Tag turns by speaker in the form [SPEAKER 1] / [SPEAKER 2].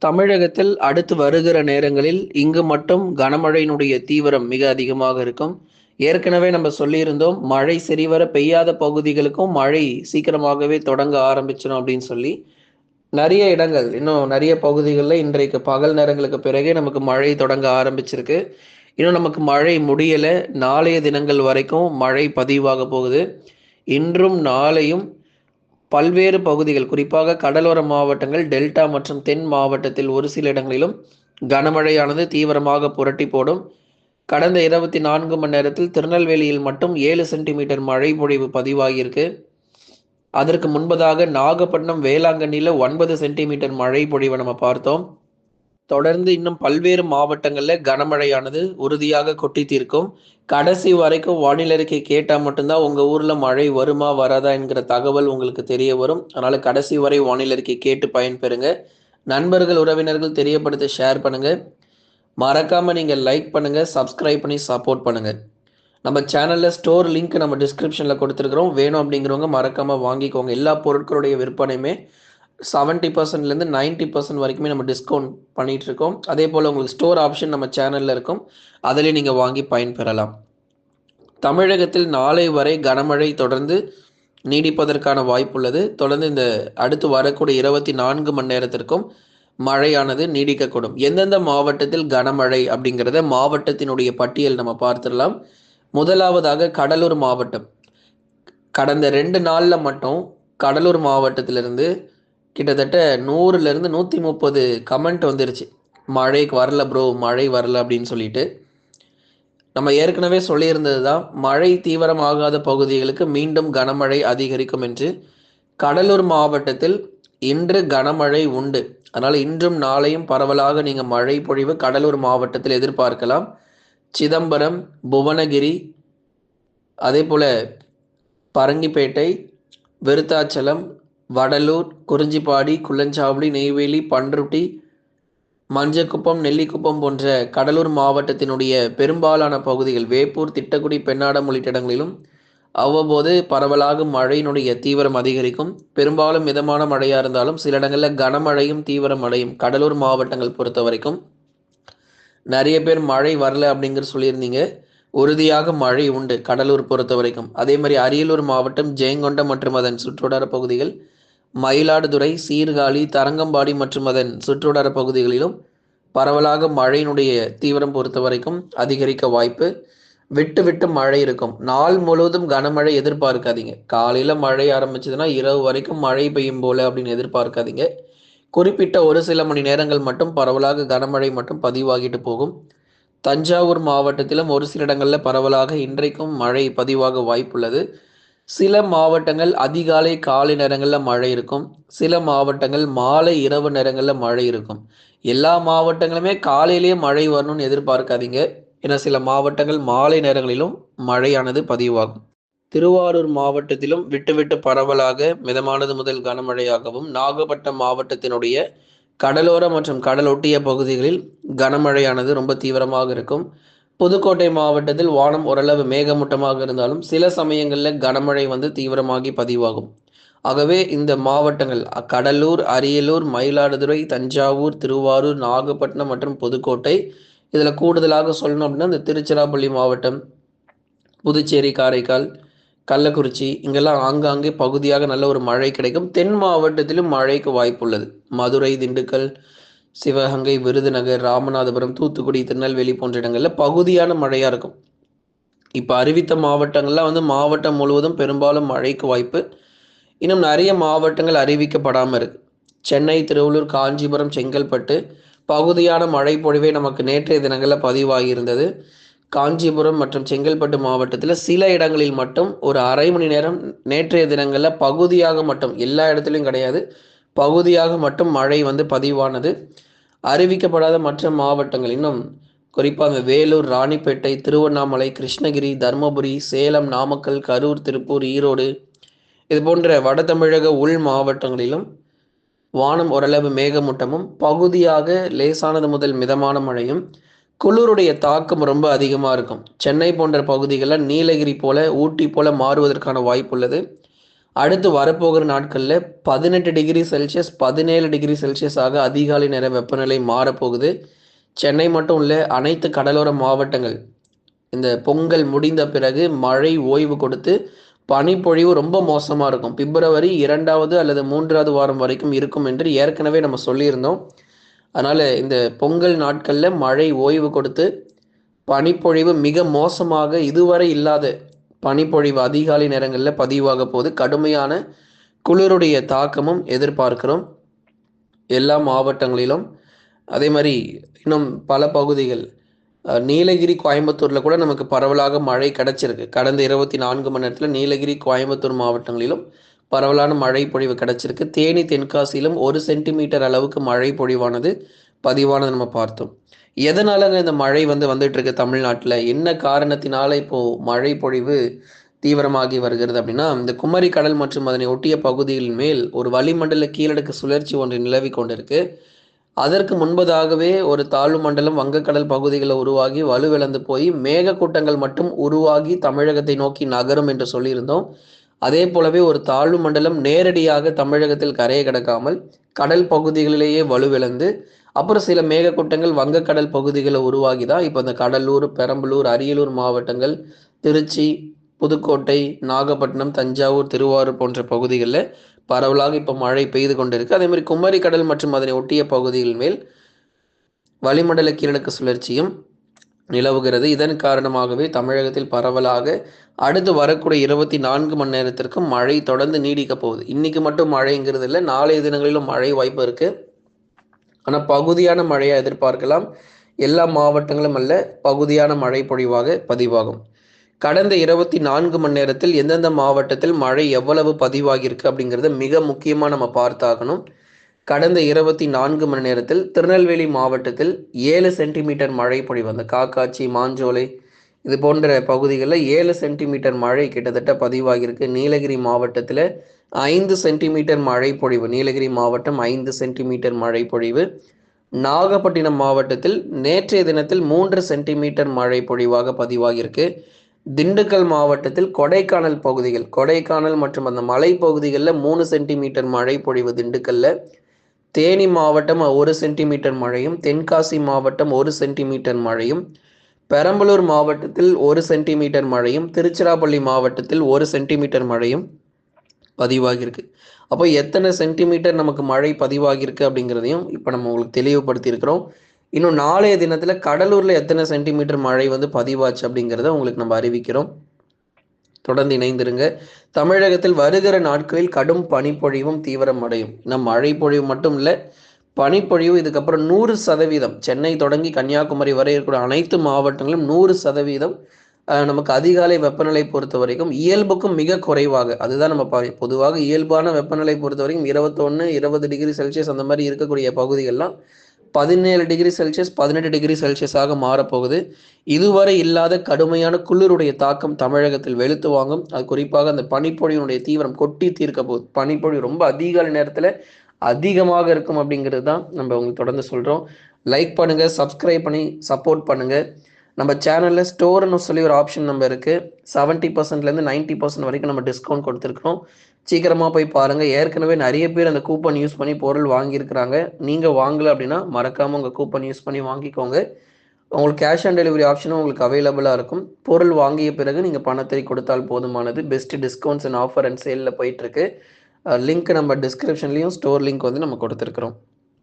[SPEAKER 1] தமிழகத்தில் அடுத்து வருகிற நேரங்களில் இங்கு மட்டும் கனமழையினுடைய தீவிரம் மிக அதிகமாக இருக்கும். ஏற்கனவே நம்ம சொல்லியிருந்தோம், மழை சரிவர பெய்யாத பகுதிகளுக்கும் மழை சீக்கிரமாகவே தொடங்க ஆரம்பிச்சிடும் அப்படின்னு சொல்லி. நெறைய இடங்கள், இன்னும் நெறைய பகுதிகள்ல இன்றைக்கு பகல் நேரங்களுக்கு பிறகே நமக்கு மழை தொடங்க ஆரம்பிச்சிருக்கு. இன்னும் நமக்கு மழை முடியல. நாளைய தினங்கள் வரைக்கும் மழை பதிவாக போகுது. இன்றும் நாளையும் பல்வேறு பகுதிகள், குறிப்பாக கடலோர மாவட்டங்கள், டெல்டா மற்றும் தென் மாவட்டத்தில் ஒரு சில இடங்களிலும் கனமழையானது தீவிரமாக புரட்டி போடும். கடந்த 24 மணி நேரத்தில் திருநெல்வேலியில் மட்டும் 7 சென்டிமீட்டர் மழை பொழிவு பதிவாகியிருக்கு. அதற்கு முன்பதாக நாகப்பட்டினம், வேளாங்கண்ணியில 9 சென்டிமீட்டர் மழை பொழிவை நம்ம பார்த்தோம். தொடர்ந்து இன்னும் பல்வேறு மாவட்டங்கள்ல கனமழையானது உறுதியாக கொட்டி தீர்க்கும். கடைசி வரைக்கும் வானிலை அறிக்கை கேட்டா மட்டும்தான் உங்க ஊர்ல மழை வருமா, வராதா என்கிற தகவல் உங்களுக்கு தெரிய வரும். அதனால கடைசி வரை வானிலை அறிக்கை கேட்டு பயன்பெறுங்க. நண்பர்கள், உறவினர்கள் தெரியப்படுத்த ஷேர் பண்ணுங்க. மறக்காம நீங்க லைக் பண்ணுங்க, சப்ஸ்கிரைப் பண்ணி சப்போர்ட் பண்ணுங்க. நம்ம சேனல்ல ஸ்டோர் லிங்க் நம்ம டிஸ்கிரிப்ஷன்ல கொடுத்துருக்குறோம். வேணும் அப்படிங்கிறவங்க மறக்காம வாங்கிக்கோங்க. எல்லா பொருட்களுடைய விற்பனையுமே 70%லேருந்து 90% வரைக்குமே நம்ம டிஸ்கவுண்ட் பண்ணிட்டு இருக்கோம். அதே போல் உங்களுக்கு ஸ்டோர் ஆப்ஷன் நம்ம சேனலில் இருக்கும். அதிலே நீங்கள் வாங்கி பயன்பெறலாம். தமிழகத்தில் நாளை வரை கனமழை தொடர்ந்து நீடிப்பதற்கான வாய்ப்புள்ளது. தொடர்ந்து இந்த அடுத்து வரக்கூடிய 24 மணி நேரத்திற்கும் மழையானது நீடிக்கக்கூடும். எந்தெந்த மாவட்டத்தில் கனமழை அப்படிங்கிறத மாவட்டத்தினுடைய பட்டியல் நம்ம பார்த்துடலாம். முதலாவதாக கடலூர் மாவட்டம். கடந்த 2 நாளில் மட்டும் கடலூர் மாவட்டத்திலிருந்து கிட்டத்தட்ட 100லேருந்து 130 கமெண்ட் வந்துருச்சு. மழைக்கு வரல ப்ரோ, மழை வரல அப்படின்னு சொல்லிட்டு. நம்ம ஏற்கனவே சொல்லியிருந்தது தான், மழை தீவிரமாகாத பகுதிகளுக்கு மீண்டும் கனமழை அதிகரிக்கும் என்று. கடலூர் மாவட்டத்தில் இன்று கனமழை உண்டு. அதனால் இன்றும் நாளையும் பரவலாக நீங்கள் மழை பொழிவு கடலூர் மாவட்டத்தில் எதிர்பார்க்கலாம். சிதம்பரம், புவனகிரி, அதே போல் பரங்கிப்பேட்டை, விருத்தாச்சலம், வடலூர், குறிஞ்சிப்பாடி, குள்ளஞ்சாவடி, நெய்வேலி, பண்ருட்டி, மஞ்சக்குப்பம், நெல்லிக்குப்பம் போன்ற கடலூர் மாவட்டத்தினுடைய பெரும்பாலான பகுதிகள், வேப்பூர், திட்டக்குடி, பெண்ணாடம் உள்ளிட்ட இடங்களிலும் அவ்வப்போது பரவலாக மழையினுடைய தீவிரம் அதிகரிக்கும். பெரும்பாலும் மிதமான மழையாக இருந்தாலும் சில இடங்களில் கனமழையும் தீவிரம் அடையும். கடலூர் மாவட்டங்கள் பொறுத்த வரைக்கும் நிறைய பேர் மழை வரல அப்படிங்கிற சொல்லியிருந்தீங்க. உறுதியாக மழை உண்டு கடலூர் பொறுத்த வரைக்கும். அதே மாதிரி அரியலூர் மாவட்டம், ஜெயங்கொண்டம் மற்றும் அதன் சுற்றுவட்டார பகுதிகள், மயிலாடுதுறை, சீர்காழி, தரங்கம்பாடி மற்றும் அதன் சுற்றுவட்டார பகுதிகளிலும் பரவலாக மழையினுடைய தீவிரம் பொறுத்த வரைக்கும் அதிகரிக்க வாய்ப்பு. விட்டு விட்டு மழை இருக்கும். நாள் முழுவதும் கனமழை எதிர்பார்க்காதீங்க. காலையில மழை ஆரம்பிச்சதுன்னா இரவு வரைக்கும் மழை பெய்யும் போல அப்படின்னு எதிர்பார்க்காதீங்க. குறிப்பிட்ட ஒரு சில மணி நேரங்கள் மட்டும் பரவலாக கனமழை மட்டும் பதிவாகிட்டு போகும். தஞ்சாவூர் மாவட்டத்திலும் ஒரு சில இடங்களில் பரவலாக இன்றைக்கும் மழை பதிவாக வாய்ப்புள்ளது. சில மாவட்டங்கள் அதிகாலை காலை நேரங்களில் மழை இருக்கும். சில மாவட்டங்கள் மாலை இரவு நேரங்களில் மழை இருக்கும். எல்லா மாவட்டங்களுமே காலையிலேயே மழை வரணும்னு எதிர்பார்க்காதீங்க. ஏன்னா சில மாவட்டங்கள் மாலை நேரங்களிலும் மழையானது பதிவாகும். திருவாரூர் மாவட்டத்திலும் விட்டு விட்டு பரவலாக மிதமானது முதல் கனமழையாகவும், நாகப்பட்டினம் மாவட்டத்தினுடைய கடலோர மற்றும் கடலொட்டிய பகுதிகளில் கனமழையானது ரொம்ப தீவிரமாக இருக்கும். புதுக்கோட்டை மாவட்டத்தில் வானம் ஓரளவு மேகமூட்டமாக இருந்தாலும் சில சமயங்களில் கனமழை தீவிரமாகி பதிவாகும். ஆகவே இந்த மாவட்டங்கள் கடலூர், அரியலூர், மயிலாடுதுறை, தஞ்சாவூர், திருவாரூர், நாகப்பட்டினம் மற்றும் புதுக்கோட்டை. இதில் கூடுதலாக சொல்லணும் அப்படின்னா இந்த திருச்சிராப்பள்ளி மாவட்டம், புதுச்சேரி, காரைக்கால், கள்ளக்குறிச்சி இங்கெல்லாம் ஆங்காங்கே பகுதியாக நல்ல ஒரு மழை கிடைக்கும். தென் மாவட்டத்திலும் மழைக்கு வாய்ப்புள்ளது. மதுரை, திண்டுக்கல், சிவகங்கை, விருதுநகர், ராமநாதபுரம், தூத்துக்குடி, திருநெல்வேலி போன்ற இடங்களில் பகுதியான மழையாக இருக்கும். இப்போ அறிவித்த மாவட்டங்கள்லாம் மாவட்டம் முழுவதும் பெரும்பாலும் மழைக்கு வாய்ப்பு. இன்னும் நிறைய மாவட்டங்கள் அறிவிக்கப்படாமல் இருக்கு. சென்னை, திருவள்ளூர், காஞ்சிபுரம், செங்கல்பட்டு பகுதியான மழை பொழிவே நமக்கு நேற்றைய தினங்களில் பதிவாகி இருந்தது. காஞ்சிபுரம் மற்றும் செங்கல்பட்டு மாவட்டத்தில் சில இடங்களில் மட்டும் ஒரு அரை மணி நேரம் நேற்றைய தினங்களில் பகுதியாக மட்டும், எல்லா இடத்துலையும் கிடையாது, பகுதியாக மட்டும் மழை பதிவானது. அறிவிக்கப்படாத மற்ற மாவட்டங்கள் இன்னும் குறிப்பாக அந்த வேலூர், ராணிப்பேட்டை, திருவண்ணாமலை, கிருஷ்ணகிரி, தருமபுரி, சேலம், நாமக்கல், கரூர், திருப்பூர், ஈரோடு இது போன்ற வட தமிழக உள் மாவட்டங்களிலும் வானம் ஓரளவு மேகமூட்டமும் பகுதியாக லேசானது முதல் மிதமான மழையும், குளிருடைய தாக்கம் ரொம்ப அதிகமாக இருக்கும். சென்னை போன்ற பகுதிகளில் நீலகிரி போல, ஊட்டி போல மாறுவதற்கான வாய்ப்பு உள்ளது. அடுத்து வரப்போகிற நாட்களில் 18 டிகிரி செல்சியஸ் 17 டிகிரி செல்சியஸ் ஆக அதிகாலை நேர வெப்பநிலை மாறப்போகுது. சென்னை மட்டும் இல்லை, அனைத்து கடலோர மாவட்டங்கள் இந்த பொங்கல் முடிந்த பிறகு மழை ஓய்வு கொடுத்து பனிப்பொழிவு ரொம்ப மோசமாக இருக்கும். பிப்ரவரி 2வது அல்லது 3வது வாரம் வரைக்கும் இருக்கும் என்று ஏற்கனவே நம்ம சொல்லியிருந்தோம். அதனால் இந்த பொங்கல் நாட்களில் மழை ஓய்வு கொடுத்து பனிப்பொழிவு மிக மோசமாக இதுவரை இல்லாத பனிப்பொழிவு அதிகாலை நேரங்களில் பதிவாக போது கடுமையான குளிருடைய தாக்கமும் எதிர்பார்க்கிறோம் எல்லா மாவட்டங்களிலும். அதே மாதிரி இன்னும் பல பகுதிகள் நீலகிரி கோயம்புத்தூரில் கூட நமக்கு பரவலாக மழை கிடச்சிருக்கு. கடந்த 24 மணி நேரத்தில் நீலகிரி கோயம்புத்தூர் மாவட்டங்களிலும் பரவலான மழை பொழிவு கிடச்சிருக்கு. தேனி தென்காசியிலும் 1 சென்டிமீட்டர் அளவுக்கு மழை பொழிவானது பதிவானது நம்ம பார்த்தோம். எதனாலங்க இந்த மழை வந்துட்டு இருக்கு தமிழ்நாட்டில்? என்ன காரணத்தினால இப்போது மழை பொழிவு தீவிரமாகி வருகிறது அப்படின்னா, இந்த குமரி கடல் மற்றும் அதனை ஒட்டிய பகுதிகளின் மேல் ஒரு வளிமண்டல கீழடுக்கு சுழற்சி ஒன்று நிலவி கொண்டிருக்கு. அதற்கு முன்பதாகவே ஒரு தாழ்வு மண்டலம் வங்கக்கடல் பகுதிகளில் உருவாகி வலுவிழந்து போய் மேகக்கூட்டங்கள் மட்டும் உருவாகி தமிழகத்தை நோக்கி நகரும் என்று சொல்லியிருந்தோம். அதே போலவே ஒரு தாழ்வு மண்டலம் நேரடியாக தமிழகத்தில் கரையை கடக்காமல் கடல் பகுதிகளிலேயே வலுவிழந்து அப்புறம் சில மேகக்கூட்டங்கள் வங்கக்கடல் பகுதிகளில் உருவாகி தான் இப்போ இந்த கடலூர், பெரம்பலூர், அரியலூர் மாவட்டங்கள், திருச்சி, புதுக்கோட்டை, நாகப்பட்டினம், தஞ்சாவூர், திருவாரூர் போன்ற பகுதிகளில் பரவலாக இப்போ மழை பெய்து கொண்டிருக்கு. அதே மாதிரி குமரி கடல் மற்றும் அதனை ஒட்டிய பகுதிகள் மேல் வளிமண்டல கீழடுக்கு சுழற்சியும் நிலவுகிறது. இதன் காரணமாகவே தமிழகத்தில் பரவலாக அடுத்து வரக்கூடிய 24 மணி நேரத்திற்கு மழை தொடர்ந்து நீடிக்க போகுது. இன்னைக்கு மட்டும் மழைங்கிறது இல்லை, நாளைய தினங்களிலும் மழை வாய்ப்பு இருக்கு. ஆனால் பகுதியான மழையை எதிர்பார்க்கலாம். எல்லா மாவட்டங்களும் அல்ல, பகுதியான மழை பொழிவாக பதிவாகும். கடந்த 24 மணி நேரத்தில் எந்தெந்த மாவட்டத்தில் மழை எவ்வளவு பதிவாகியிருக்கு அப்படிங்கிறத மிக முக்கியமாக நம்ம பார்த்தாகணும். கடந்த 24 மணி நேரத்தில் திருநெல்வேலி மாவட்டத்தில் 7 சென்டிமீட்டர் மழை பொழிவு, அந்த காக்காட்சி, மாஞ்சோலை இது போன்ற பகுதிகளில் 7 சென்டிமீட்டர் மழை கிட்டத்தட்ட பதிவாகியிருக்கு. நீலகிரி மாவட்டத்தில் 5 சென்டிமீட்டர் மழை பொழிவு, நீலகிரி மாவட்டம் 5 சென்டிமீட்டர் மழை பொழிவு. நாகப்பட்டினம் மாவட்டத்தில் நேற்றைய தினத்தில் 3 சென்டிமீட்டர் மழை பொழிவாக பதிவாகியிருக்கு. திண்டுக்கல் மாவட்டத்தில் கொடைக்கானல் பகுதிகள், கொடைக்கானல் மற்றும் அந்த மலை பகுதிகளில் 3 சென்டிமீட்டர் மழை பொழிவு திண்டுக்கல்ல. தேனி மாவட்டம் 1 சென்டிமீட்டர் மழையும், தென்காசி மாவட்டம் 1 சென்டிமீட்டர் மழையும், பெரம்பலூர் மாவட்டத்தில் 1 சென்டிமீட்டர் மழையும், திருச்சிராப்பள்ளி மாவட்டத்தில் 1 சென்டிமீட்டர் மழையும் பதிவாகியிருக்கு. அப்போ எத்தனை சென்டிமீட்டர் நமக்கு மழை பதிவாகியிருக்கு அப்படிங்கிறதையும் இப்போ நம்ம உங்களுக்கு தெளிவுபடுத்தியிருக்கிறோம். இன்னும் நாளைய தினத்தில் கடலூரில் எத்தனை சென்டிமீட்டர் மழை பதிவாச்சு அப்படிங்கிறத உங்களுக்கு நம்ம அறிவிக்கிறோம். தொடர்ந்து இணைந்திருங்க. தமிழகத்தில் வருகிற நாட்களில் கடும் பனிப்பொழிவும் தீவிரம் அடையும். மழை பொழிவு மட்டும் இல்லை, பனிப்பொழிவு இதுக்கப்புறம் 100%, சென்னை தொடங்கி கன்னியாகுமரி வரை இருக்கிற அனைத்து மாவட்டங்களும் 100% நமக்கு அதிகாலை வெப்பநிலை பொறுத்த வரைக்கும் இயல்புக்கும் மிக குறைவாக, அதுதான் நம்ம பொதுவாக இயல்பான வெப்பநிலை பொறுத்த வரைக்கும் 21, 20 டிகிரி செல்சியஸ் அந்த மாதிரி இருக்கக்கூடிய பகுதிகள்லாம் 17 டிகிரி செல்சியஸ் 18 டிகிரி செல்சியஸாக மாறப்போகுது. இதுவரை இல்லாத கடுமையான குளிருடைய தாக்கம் தமிழகத்தில் வெளுத்து வாங்கும். அது குறிப்பாக அந்த பனிப்பொழியினுடைய தீவிரம் கொட்டி தீர்க்க போகுது. பனிப்பொழிவு ரொம்ப அதிகாலை நேரத்தில் அதிகமாக இருக்கும் அப்படிங்கிறது தான் நம்ம உங்களுக்கு தொடர்ந்து சொல்கிறோம். லைக் பண்ணுங்கள், சப்ஸ்கிரைப் பண்ணி சப்போர்ட் பண்ணுங்கள். நம்ம சேனலில் ஸ்டோர்னு சொல்லி ஒரு ஆப்ஷன் நம்ம இருக்குது. 70%லேருந்து 90% வரைக்கும் நம்ம டிஸ்கவுண்ட் கொடுத்துருக்கோம். சீக்கிரமாக போய் பாருங்கள். ஏற்கனவே நிறைய பேர் அந்த கூப்பன் யூஸ் பண்ணி பொருள் வாங்கியிருக்கிறாங்க. நீங்கள் வாங்கலை அப்படின்னா மறக்காமல் உங்கள் கூப்பன் யூஸ் பண்ணி வாங்கிக்கோங்க. உங்களுக்கு கேஷ் ஆன் டெலிவரி ஆப்ஷனும் உங்களுக்கு அவைலபிளாக இருக்கும். பொருள் வாங்கிய பிறகு நீங்கள் பணத்தை கொடுத்தால் போதுமானது. Best discounts and offer and சேலில் போயிட்டுருக்கு. லிங்க் நம்ம டிஸ்கிரிப்ஷன்லேயும் ஸ்டோர் லிங்க் நம்ம கொடுத்துருக்குறோம்.